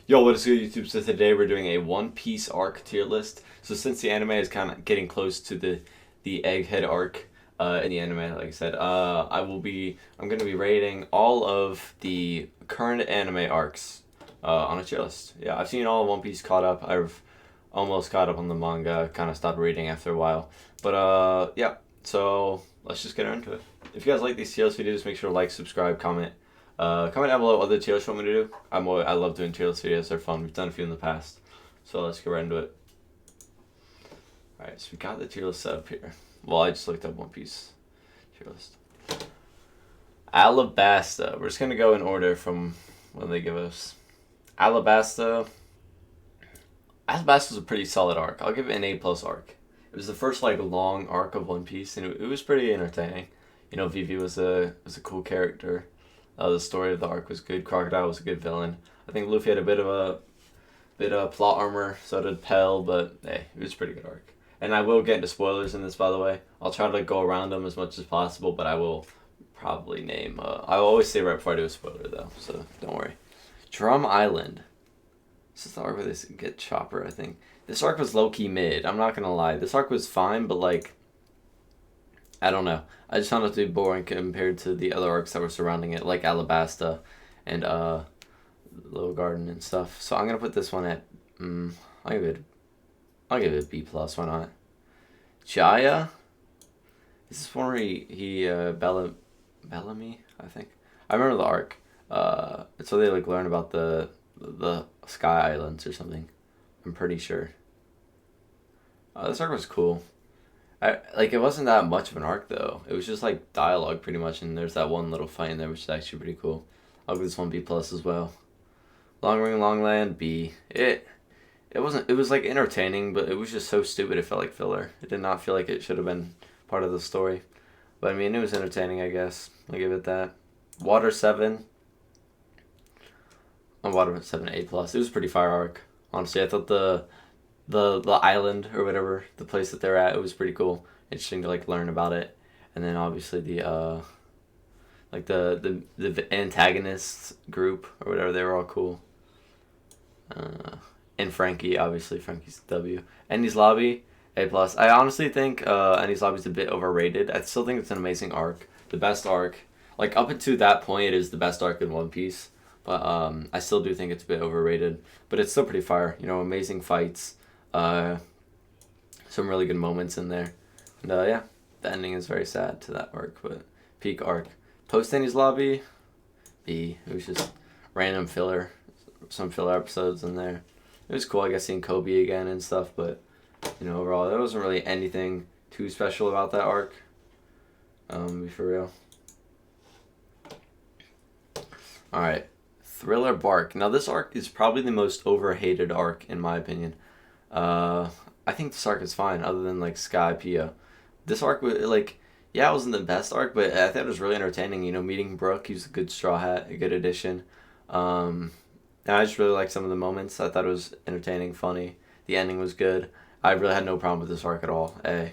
Yo, what is good, YouTube? So today we're doing a One Piece arc tier list. So since the anime is kind of getting close to the Egghead arc in the anime, like I said, I'm gonna be rating all of the current anime arcs on a tier list. Yeah, I've seen all of One Piece caught up. I've almost caught up on the manga. Kind of stopped reading after a while, but yeah. So let's just get into it. If you guys like these tier list videos, make sure to like, subscribe, comment. Comment down below other tier lists you want me to do. I love doing tier list videos. They're fun. We've done a few in the past. So let's get right into it. Alright, so we got the tier list set up here. Well, I just looked up One Piece tier list. Alabasta. We're just going to go in order from when they give us. Alabasta. Alabasta's a pretty solid arc. I'll give it an A plus arc. It was the first long arc of One Piece, and it was pretty entertaining. You know, Vivi was a cool character. The story of the arc was good. Crocodile was a good villain. I think Luffy had a bit of plot armor. So did Pell, but hey, it was a pretty good arc. And I will get into spoilers in this, by the way. I'll try to go around them as much as possible, but I will probably name. I always say right before I do a spoiler, though, so don't worry. Drum Island. This is the arc where they get Chopper, I think. This arc was low key mid. I'm not gonna lie. This arc was fine, but I don't know. I just found it to be boring compared to the other arcs that were surrounding it, like Alabasta and Little Garden and stuff. So I'm gonna put this one at I'll give it a B plus. Why not? Jaya. Is this one where Bellamy? I think I remember the arc. It's where they learn about the Sky Islands or something. I'm pretty sure. This arc was cool. It wasn't that much of an arc though. It was just dialogue pretty much, and there's that one little fight in there which is actually pretty cool. I'll give this one B plus as well. Long Ring Long Land B. It wasn't. It was entertaining, but it was just so stupid. It felt like filler. It did not feel like it should have been part of the story. But I mean, it was entertaining. I guess I'll give it that. Water 7. Water 7 A plus. It was a pretty fire arc. Honestly, I thought the island or whatever, the place that they're at, it was pretty cool. Interesting to learn about it. And then obviously the the antagonists group or whatever, they were all cool. And Frankie, obviously Frankie's W. Ennie's Lobby, A plus. I honestly think Ennie's Lobby's a bit overrated. I still think it's an amazing arc. The best arc. Up until that point, it is the best arc in One Piece. But I still do think it's a bit overrated. But it's still pretty fire. You know, amazing fights. Some really good moments in there. And yeah, the ending is very sad to that arc, but peak arc. Post Ennie's Lobby, B. It was just random filler, some filler episodes in there. It was cool, I guess, seeing Kobe again and stuff, but you know, overall, there wasn't really anything too special about that arc. Be for real. All right, Thriller Bark. Now this arc is probably the most overhated arc in my opinion. I think this arc is fine, other than Sky Pia. This arc was yeah, it wasn't the best arc, but I thought it was really entertaining. You know, meeting Brooke, he was a good Straw Hat, a good addition. And I just really liked some of the moments. I thought it was entertaining, funny. The ending was good. I really had no problem with this arc at all. A.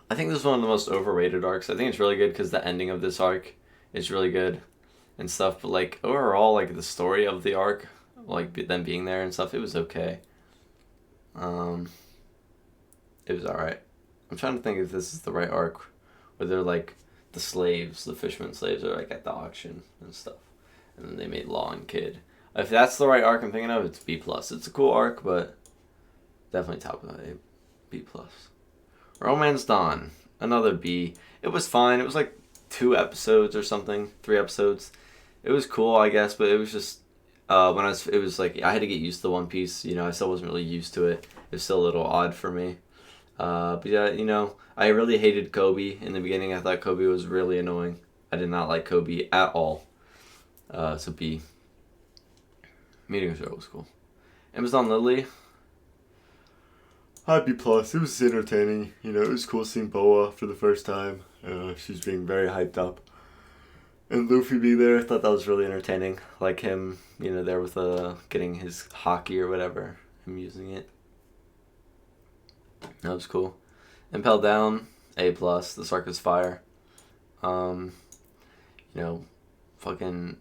I think this is one of the most overrated arcs. I think it's really good because the ending of this arc is really good and stuff. But overall, the story of the arc, them being there and stuff, it was okay. It was alright. I'm trying to think if this is the right arc where they're the slaves, the fishermen slaves are at the auction and stuff. And then they made Law and Kid. If that's the right arc I'm thinking of, it's B plus. It's a cool arc, but definitely top of A. B plus. Romance Dawn, another B. It was fine. It was 2 episodes or something, 3 episodes. It was cool, I guess, but it was just I had to get used to One Piece. You know, I still wasn't really used to it. It was still a little odd for me. But yeah, you know, I really hated Kobe in the beginning. I thought Kobe was really annoying. I did not like Kobe at all. So B. Meeting Zero was cool. Amazon Lily. I'd B plus. It was entertaining. You know, it was cool seeing Boa for the first time. She's being very hyped up. And Luffy being there, I thought that was really entertaining. Like him, you know, there with getting his hockey or whatever. Him using it. That was cool. Impel Down, A plus. This arc is fire. You know, fucking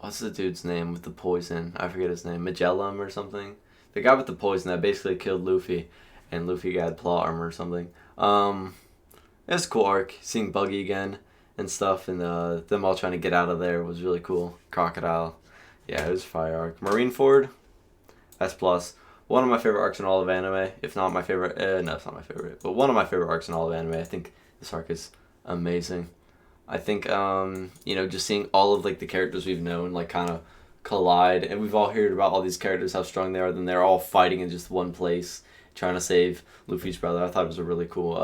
what's the dude's name with the poison? I forget his name. Magellan or something. The guy with the poison that basically killed Luffy, and Luffy got plot armor or something. It's a cool arc. Seeing Buggy again and stuff, and them all trying to get out of there was really cool. Crocodile, yeah, it was a fire arc. Marineford, S plus. One of my favorite arcs in all of anime, if not my favorite. No, it's not my favorite, but one of my favorite arcs in all of anime. I think this arc is amazing. I think just seeing all of like the characters we've known like kind of collide, and we've all heard about all these characters how strong they are. Then they're all fighting in just one place, trying to save Luffy's brother. I thought it was a really cool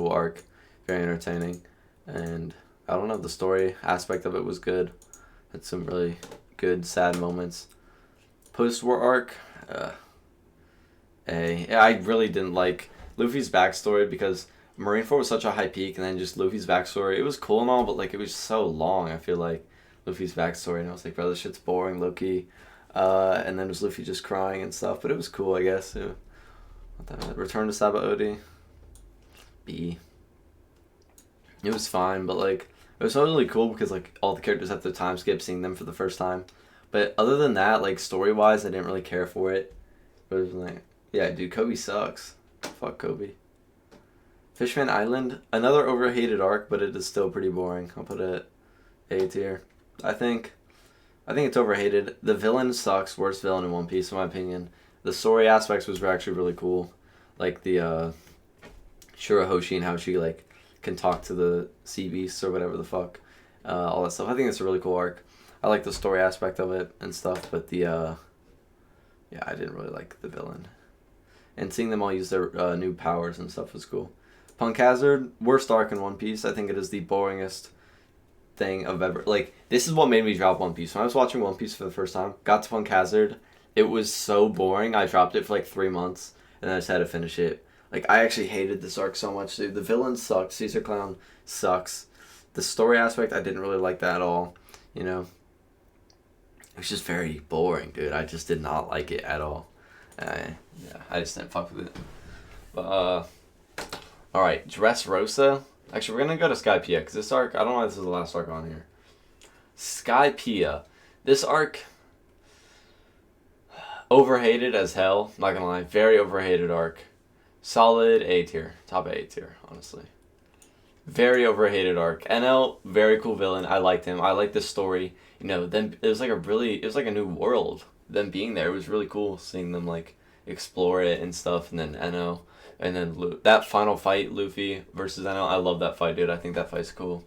arc, very entertaining, and I don't know, the story aspect of it was good. Had some really good sad moments. Post-war arc, I really didn't like Luffy's backstory because Marineford was such a high peak, and then just Luffy's backstory. It was cool and all, but like it was so long. I feel like Luffy's backstory, and I was like, bro, this shit's boring, low-key. And then it was Luffy just crying and stuff, but it was cool, I guess. Return to Sabaody. B. It was fine, but like it was totally cool because like all the characters had their time skip, seeing them for the first time. But other than that, like story wise, I didn't really care for it. But it was like, yeah, dude, Kobe sucks. Fuck Kobe. Fishman Island, another overhated arc, but it is still pretty boring. I'll put it A tier. I think it's overhated. The villain sucks. Worst villain in One Piece, in my opinion. The story aspects was actually really cool, like the Shirahoshi and how she like can talk to the sea beasts or whatever the fuck, all that stuff. I think it's a really cool arc. I like the story aspect of it and stuff, but I didn't really like the villain. And seeing them all use their new powers and stuff was cool. Punk Hazard, worst arc in One Piece. I think it is the boringest thing I've ever... Like, this is what made me drop One Piece. When I was watching One Piece for the first time, got to Punk Hazard, it was so boring. I dropped it for like 3 months, and then I just had to finish it. Like, I actually hated this arc so much, dude. The villain sucks. Caesar Clown sucks. The story aspect, I didn't really like that at all. You know? It was just very boring, dude. I just did not like it at all. I just didn't fuck with it. But, alright, Dressrosa. Actually, we're gonna go to Skypiea, because this arc, I don't know why this is the last arc on here. Skypiea. This arc, overhated as hell, not gonna lie. Very overhated arc. Solid A tier. Top A tier, honestly. Very overhated arc. NL, very cool villain. I liked him. I liked the story. You know, then it was like a new world. Them being there, it was really cool seeing them like explore it and stuff. And then NL, and then that final fight, Luffy versus NL. I love that fight, dude. I think that fight's cool.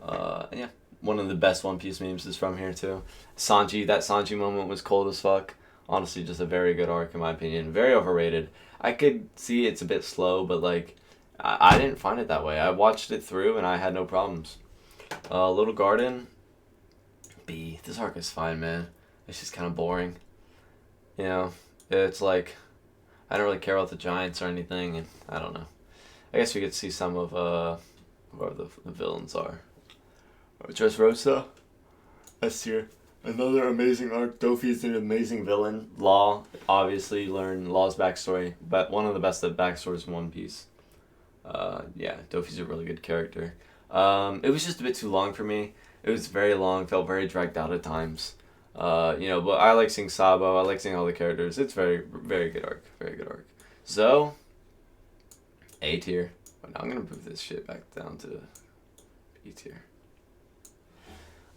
Yeah, one of the best One Piece memes is from here too. Sanji, that Sanji moment was cold as fuck. Honestly, just a very good arc in my opinion. Very overrated. I could see it's a bit slow, but like, I didn't find it that way. I watched it through and I had no problems. Little Garden, B. This arc is fine, man. It's just kind of boring. You know, it's like, I don't really care about the Giants or anything, and I don't know. I guess we could see some of where the villains are. Dressrosa, S tier. Another amazing arc. Dofi's an amazing villain. Law, obviously, learn Law's backstory, but one of the best backstories in One Piece. Dofi's a really good character. It was just a bit too long for me. It was very long, felt very dragged out at times. But I like seeing Sabo. I like seeing all the characters. It's very, very good arc. Very good arc. Zoe, A tier. But now I'm gonna move this shit back down to B tier.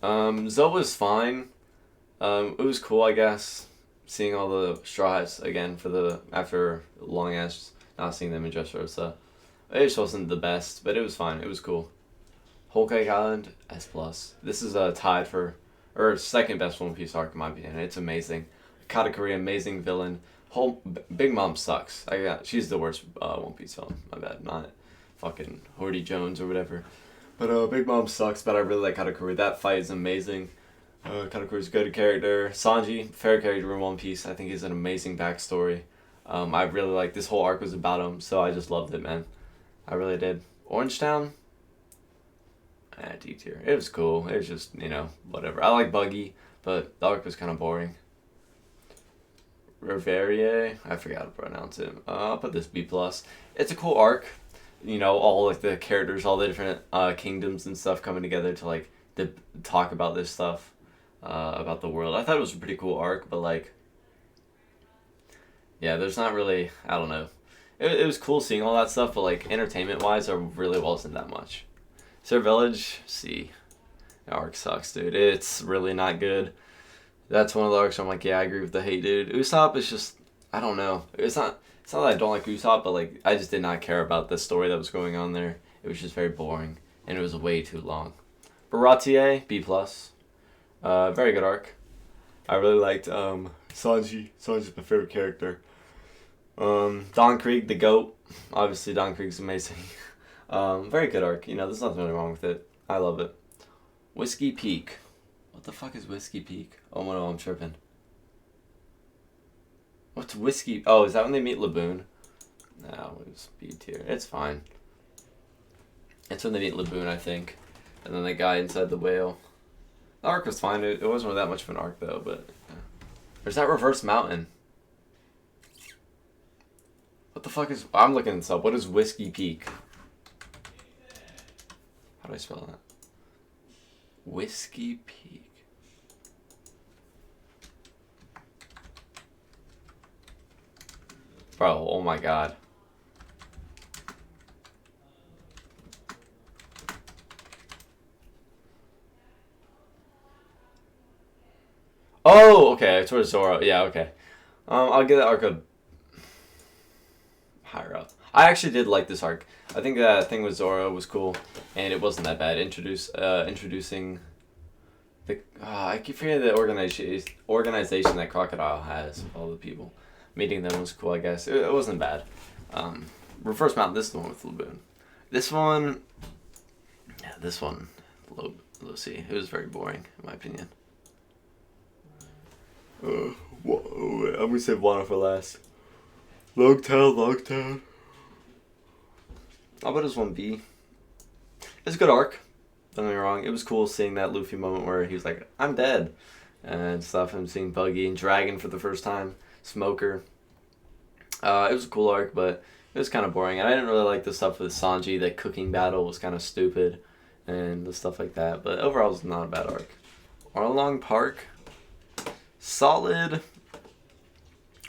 Zoe was fine. It was cool, I guess, seeing all the Straw Hats again after long ass not seeing them in Dressrosa. It just wasn't the best, but it was fine. It was cool. Whole Cake Island, S plus. This is tied for second best One Piece arc in my opinion. It's amazing. Katakuri, amazing villain. Big Mom sucks. She's the worst One Piece villain. My bad, not fucking Horty Jones or whatever. But Big Mom sucks. But I really like Katakuri. That fight is amazing. Katakuri's a good character. Sanji, fair character in One Piece. I think he's an amazing backstory. I really like this whole arc was about him, so I just loved it, man. I really did. Orange Town. D tier. It was cool. It was just, whatever. I like Buggy, but the arc was kind of boring. Reverie, I forgot to pronounce it. I'll put this B plus. It's a cool arc. All like the characters, all the different kingdoms and stuff coming together to like to talk about this stuff, about the world. I thought it was a pretty cool arc, but like, yeah, there's not really, I don't know. It was cool seeing all that stuff, but like entertainment wise, there really wasn't that much. Sir Village, see, the arc sucks, dude. It's really not good. That's one of the arcs where I'm like, yeah, I agree with the hate, dude. Usopp is just, I don't know. It's not that I don't like Usopp, but like I just did not care about the story that was going on there. It was just very boring, and it was way too long. Baratie, B plus. Very good arc. I really liked Sanji. Sanji's my favorite character. Don Krieg, the GOAT. Obviously, Don Krieg's amazing. Very good arc. You know, there's nothing really wrong with it. I love it. Whiskey Peak. What the fuck is Whiskey Peak? Oh no, I'm tripping. What's Whiskey? Oh, is that when they meet Laboon? No, it was B tier. It's fine. It's when they meet Laboon, I think. And then the guy inside the whale. The arc was fine. It wasn't really that much of an arc, though, but... Yeah. There's that Reverse Mountain. What the fuck is... I'm looking this up. What is Whiskey Peak? How do I spell that? Whiskey Peak. Bro, oh my god. Oh, okay, towards Zoro. Yeah, okay. I'll give that arc a higher up. I actually did like this arc. I think that thing with Zoro was cool, and it wasn't that bad. Introducing the I keep forgetting the organization that Crocodile has. All the people meeting them was cool. I guess it wasn't bad. Reverse Mountain. This is the one with Laboon. This one, yeah, this one, low C. It was very boring in my opinion. I'm gonna save Wano for last. Logtown. I'll bet it's 1B. It's a good arc. Don't get me wrong. It was cool seeing that Luffy moment where he was like, I'm dead. And stuff. And seeing Buggy and Dragon for the first time. Smoker. It was a cool arc, but it was kind of boring. And I didn't really like the stuff with Sanji. That cooking battle was kind of stupid. And the stuff like that. But overall, it was not a bad arc. Arlong Park. Solid.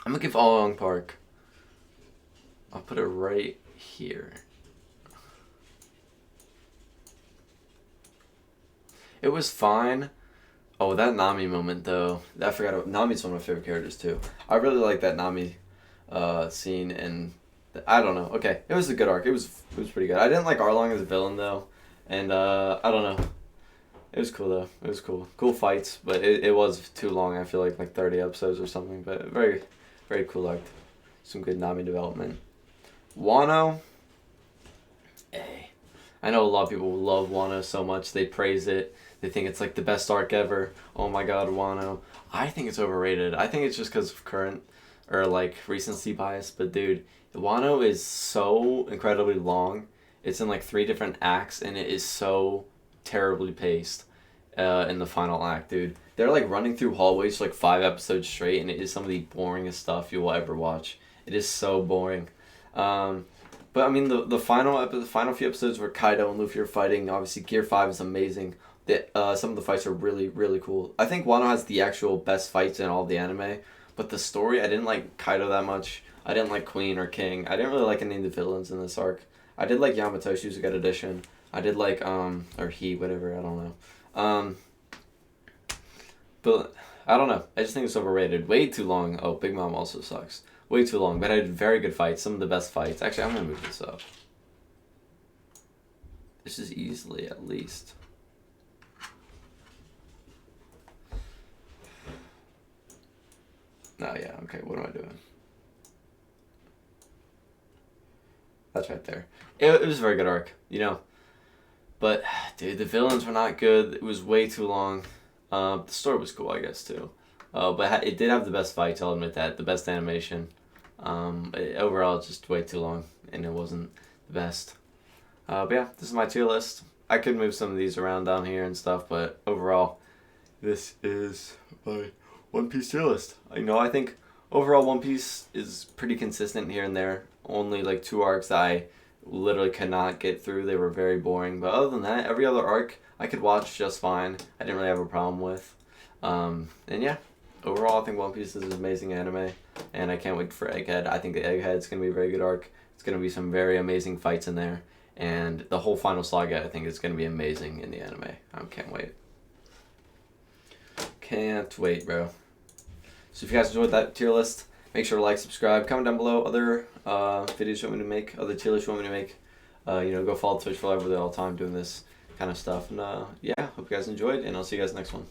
I'm going to give Arlong Park. I'll put it right here. It was fine. Oh, that Nami moment though. I forgot. Nami's one of my favorite characters too. I really like that Nami scene, and I don't know. Okay, it was a good arc. It was pretty good. I didn't like Arlong as a villain though, and I don't know. It was cool though. It was cool. Cool fights, but it was too long. I feel like 30 episodes or something. But very, very cool arc. Some good Nami development. Wano. A. I know a lot of people love Wano so much. They praise it. They think it's like the best arc ever. Oh my god, Wano. I think it's overrated. I think it's just because of current or like recency bias. But dude, Wano is so incredibly long. It's in like 3 different acts, and it is so terribly paced in the final act, dude. They're like running through hallways for like 5 episodes straight, and it is some of the boringest stuff you will ever watch. It is so boring. But I mean, the final few episodes where Kaido and Luffy are fighting, obviously Gear 5 is amazing. Some of the fights are really, really cool. I think Wano has the actual best fights in all of the anime, but the story, I didn't like Kaido that much. I didn't like Queen or King. I didn't really like any of the villains in this arc. I did like Yamato, she was a good addition. I did like, or he, whatever, I don't know. But, I don't know. I just think it's overrated. Way too long. Oh, Big Mom also sucks. Way too long, but I had very good fights. Some of the best fights. Actually, I'm going to move this up. This is easily at least. Oh, yeah. Okay, what am I doing? That's right there. It was a very good arc, you know. But, dude, the villains were not good. It was way too long. The story was cool, I guess, too. But it did have the best fights, I'll admit that. The best animation. Overall, it's just way too long, and it wasn't the best. But yeah, this is my tier list. I could move some of these around down here and stuff, but overall, this is my One Piece tier list. You know, I think overall One Piece is pretty consistent here and there. Only like 2 arcs that I literally could not get through. They were very boring. But other than that, every other arc I could watch just fine. I didn't really have a problem with. And yeah, overall, I think One Piece is an amazing anime, and I can't wait for Egghead. I think the Egghead's gonna be a very good arc. It's gonna be some very amazing fights in there, and the whole final saga I think is gonna be amazing in the anime. I can't wait. Can't wait, bro. So if you guys enjoyed that tier list, make sure to like, subscribe, comment down below other videos you want me to make, other tier lists you want me to make. Go follow Twitch for live with all the time doing this kind of stuff. And yeah, hope you guys enjoyed, and I'll see you guys next one.